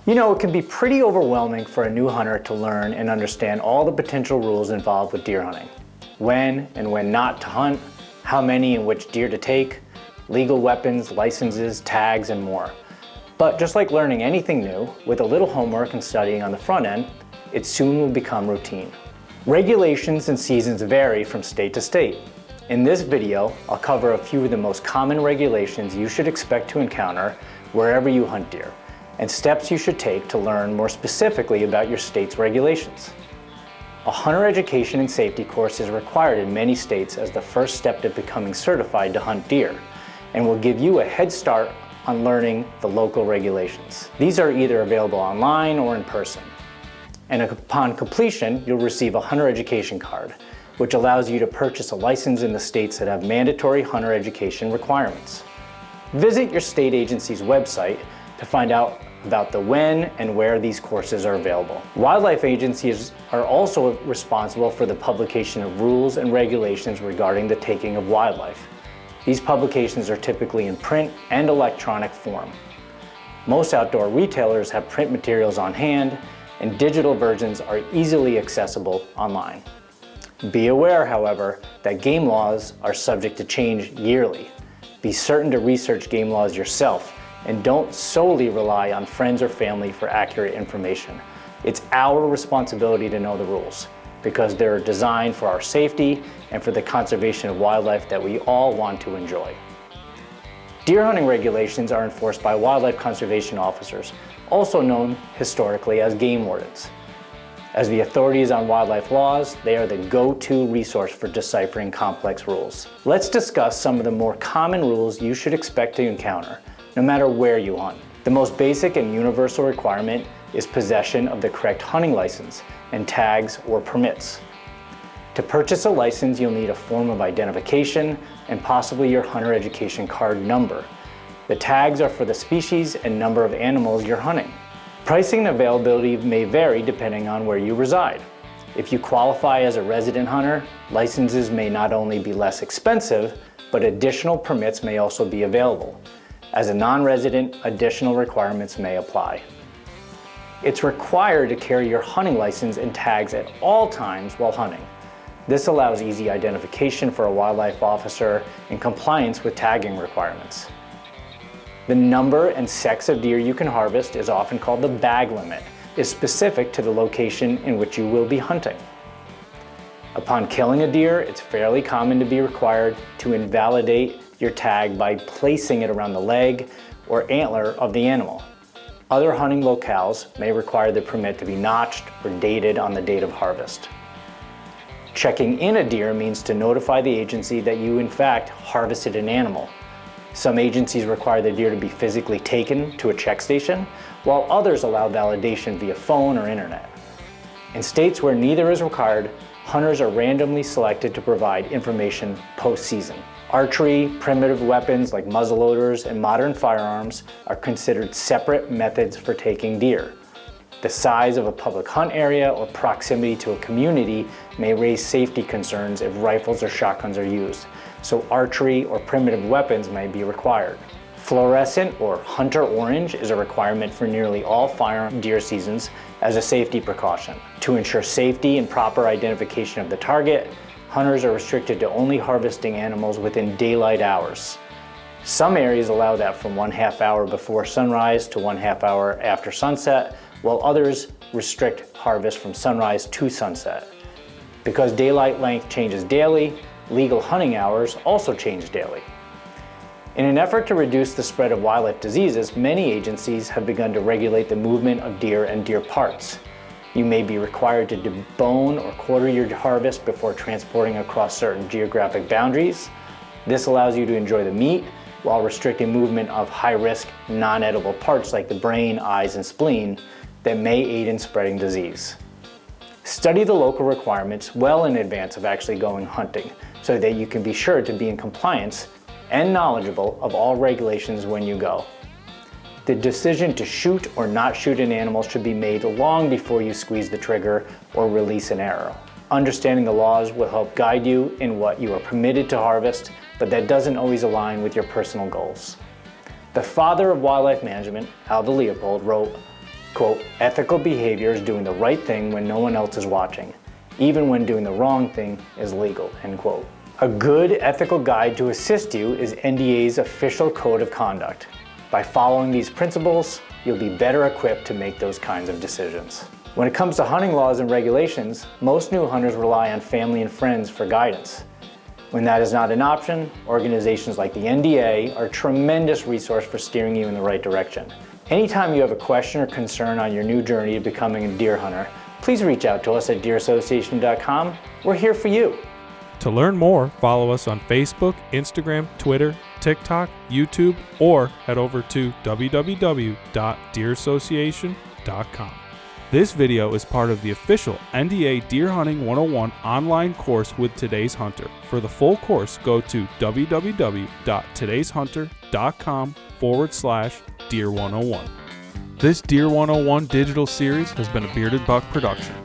You know, it can be pretty overwhelming for a new hunter to learn and understand all the potential rules involved with deer hunting. When and when not to hunt, how many and which deer to take, legal weapons, licenses, tags, and more. But just like learning anything new, with a little homework and studying on the front end, it soon will become routine. Regulations and seasons vary from state to state. In this video, I'll cover a few of the most common regulations you should expect to encounter wherever you hunt deer, and steps you should take to learn more specifically about your state's regulations. A hunter education and safety course is required in many states as the first step to becoming certified to hunt deer, and will give you a head start on learning the local regulations. These are either available online or in person. And upon completion, you'll receive a hunter education card, which allows you to purchase a license in the states that have mandatory hunter education requirements. Visit your state agency's website to find out about the when and where these courses are available. Wildlife agencies are also responsible for the publication of rules and regulations regarding the taking of wildlife. These publications are typically in print and electronic form. Most outdoor retailers have print materials on hand, and digital versions are easily accessible online. Be aware, however, that game laws are subject to change yearly. Be certain to research game laws yourself, and don't solely rely on friends or family for accurate information. It's our responsibility to know the rules, because they're designed for our safety and for the conservation of wildlife that we all want to enjoy. Deer hunting regulations are enforced by wildlife conservation officers, also known historically as game wardens. As the authorities on wildlife laws, they are the go-to resource for deciphering complex rules. Let's discuss some of the more common rules you should expect to encounter, no matter where you hunt. The most basic and universal requirement is possession of the correct hunting license and tags or permits. To purchase a license, you'll need a form of identification and possibly your hunter education card number. The tags are for the species and number of animals you're hunting. Pricing and availability may vary depending on where you reside. If you qualify as a resident hunter, licenses may not only be less expensive, but additional permits may also be available. As a non-resident, additional requirements may apply. It's required to carry your hunting license and tags at all times while hunting. This allows easy identification for a wildlife officer in compliance with tagging requirements. The number and sex of deer you can harvest is often called the bag limit, is specific to the location in which you will be hunting. Upon killing a deer, it's fairly common to be required to invalidate your tag by placing it around the leg or antler of the animal. Other hunting locales may require the permit to be notched or dated on the date of harvest. Checking in a deer means to notify the agency that you in fact harvested an animal. Some agencies require the deer to be physically taken to a check station, while others allow validation via phone or internet. In states where neither is required, hunters are randomly selected to provide information post-season. Archery, primitive weapons like muzzleloaders, and modern firearms are considered separate methods for taking deer. The size of a public hunt area or proximity to a community may raise safety concerns if rifles or shotguns are used, so archery or primitive weapons may be required. Fluorescent or hunter orange is a requirement for nearly all firearm deer seasons as a safety precaution. To ensure safety and proper identification of the target, hunters are restricted to only harvesting animals within daylight hours. Some areas allow that from 1/2 hour before sunrise to 1/2 hour after sunset, while others restrict harvest from sunrise to sunset. Because daylight length changes daily, legal hunting hours also change daily. In an effort to reduce the spread of wildlife diseases, many agencies have begun to regulate the movement of deer and deer parts. You may be required to debone or quarter your harvest before transporting across certain geographic boundaries. This allows you to enjoy the meat while restricting movement of high-risk, non-edible parts like the brain, eyes, and spleen that may aid in spreading disease. Study the local requirements well in advance of actually going hunting so that you can be sure to be in compliance and knowledgeable of all regulations when you go. The decision to shoot or not shoot an animal should be made long before you squeeze the trigger or release an arrow. Understanding the laws will help guide you in what you are permitted to harvest, but that doesn't always align with your personal goals. The father of wildlife management, Alva Leopold, wrote, Quote, ethical behavior is doing the right thing when no one else is watching, even when doing the wrong thing is legal, end quote. A good ethical guide to assist you is NDA's official code of conduct. By following these principles, you'll be better equipped to make those kinds of decisions. When it comes to hunting laws and regulations, most new hunters rely on family and friends for guidance. When that is not an option, organizations like the NDA are a tremendous resource for steering you in the right direction. Anytime you have a question or concern on your new journey to becoming a deer hunter, please reach out to us at deerassociation.com. We're here for you. To learn more, follow us on Facebook, Instagram, Twitter, TikTok, YouTube, or head over to www.deerassociation.com. This video is part of the official NDA Deer Hunting 101 online course with Today's Hunter. For the full course, go to www.todayshunter.com/Deer 101. This Deer 101 digital series has been a Bearded Buck production.